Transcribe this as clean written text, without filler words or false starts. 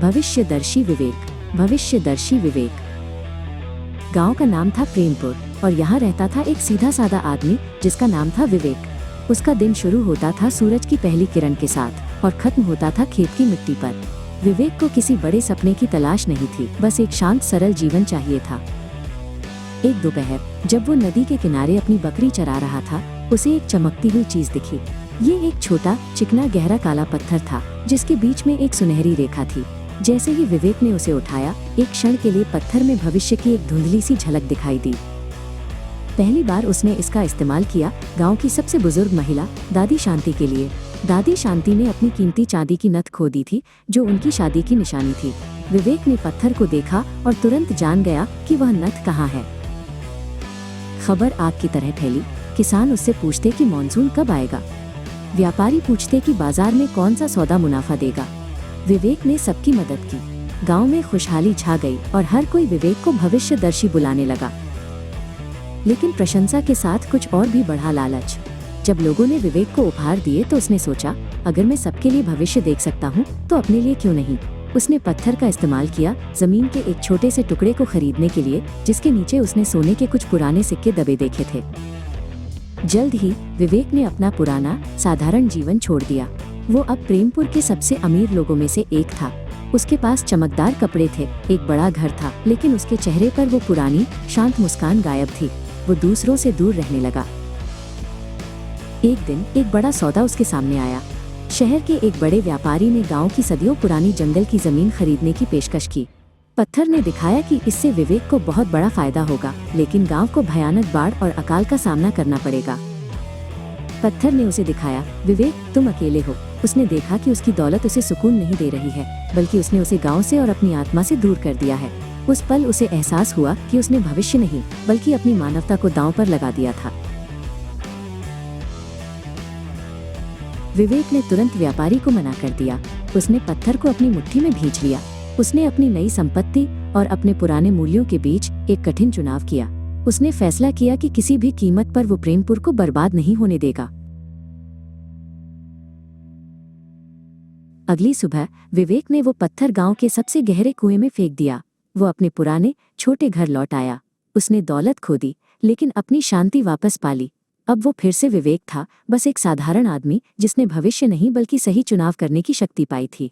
भविष्यदर्शी विवेक। भविष्यदर्शी विवेक। गांव का नाम था प्रेमपुर और यहाँ रहता था एक सीधा साधा आदमी जिसका नाम था विवेक। उसका दिन शुरू होता था सूरज की पहली किरण के साथ और खत्म होता था खेत की मिट्टी पर। विवेक को किसी बड़े सपने की तलाश नहीं थी, बस एक शांत सरल जीवन चाहिए था। एक दोपहर जब वो नदी के किनारे अपनी बकरी चरा रहा था, उसे एक चमकती हुई चीज दिखी। ये एक छोटा चिकना गहरा काला पत्थर था जिसके बीच में एक सुनहरी रेखा थी। जैसे ही विवेक ने उसे उठाया, एक क्षण के लिए पत्थर में भविष्य की एक धुंधली सी झलक दिखाई दी। पहली बार उसने इसका इस्तेमाल किया गांव की सबसे बुजुर्ग महिला दादी शांति के लिए। दादी शांति ने अपनी कीमती चांदी की नथ खो दी थी जो उनकी शादी की निशानी थी। विवेक ने पत्थर को देखा और तुरंत जान गया कि वह नथ कहाँ है। खबर आग की तरह फैली। किसान उससे पूछते कि मॉनसून कब आएगा। व्यापारी पूछते कि बाजार में कौन सा सौदा मुनाफा देगा। विवेक ने सबकी मदद की। गांव में खुशहाली छा गई और हर कोई विवेक को भविष्यदर्शी बुलाने लगा। लेकिन प्रशंसा के साथ कुछ और भी बढ़ा लालच। जब लोगों ने विवेक को उपहार दिए तो उसने सोचा, अगर मैं सबके लिए भविष्य देख सकता हूँ तो अपने लिए क्यों नहीं। उसने पत्थर का इस्तेमाल किया जमीन के एक छोटे से टुकड़े को खरीदने के लिए, जिसके नीचे उसने सोने के कुछ पुराने सिक्के दबे देखे थे। जल्द ही विवेक ने अपना पुराना साधारण जीवन छोड़ दिया। वो अब प्रेमपुर के सबसे अमीर लोगों में से एक था। उसके पास चमकदार कपड़े थे, एक बड़ा घर था, लेकिन उसके चेहरे पर वो पुरानी शांत मुस्कान गायब थी। वो दूसरों से दूर रहने लगा। एक दिन एक बड़ा सौदा उसके सामने आया। शहर के एक बड़े व्यापारी ने गांव की सदियों पुरानी जंगल की जमीन खरीदने की पेशकश की। पत्थर ने दिखाया कि इससे विवेक को बहुत बड़ा फायदा होगा, लेकिन गांव को भयानक बाढ़ और अकाल का सामना करना पड़ेगा। पत्थर ने उसे दिखाया, विवेक तुम अकेले हो। उसने देखा कि उसकी दौलत उसे सुकून नहीं दे रही है, बल्कि उसने उसे गांव से और अपनी आत्मा से दूर कर दिया है। उस पल उसे एहसास हुआ कि उसने भविष्य नहीं बल्कि अपनी मानवता को दांव पर लगा दिया था। विवेक ने तुरंत व्यापारी को मना कर दिया। उसने पत्थर को अपनी मुट्ठी में भींच लिया। उसने अपनी नई संपत्ति और अपने पुराने मूल्यों के बीच एक कठिन चुनाव किया। उसने फैसला किया कि किसी भी कीमत पर वो प्रेमपुर को बर्बाद नहीं होने देगा। अगली सुबह विवेक ने वो पत्थर गांव के सबसे गहरे कुएं में फेंक दिया। वो अपने पुराने छोटे घर लौट आया। उसने दौलत खो दी, लेकिन अपनी शांति वापस पा ली। अब वो फिर से विवेक था, बस एक साधारण आदमी जिसने भविष्य नहीं बल्कि सही चुनाव करने की शक्ति पाई थी।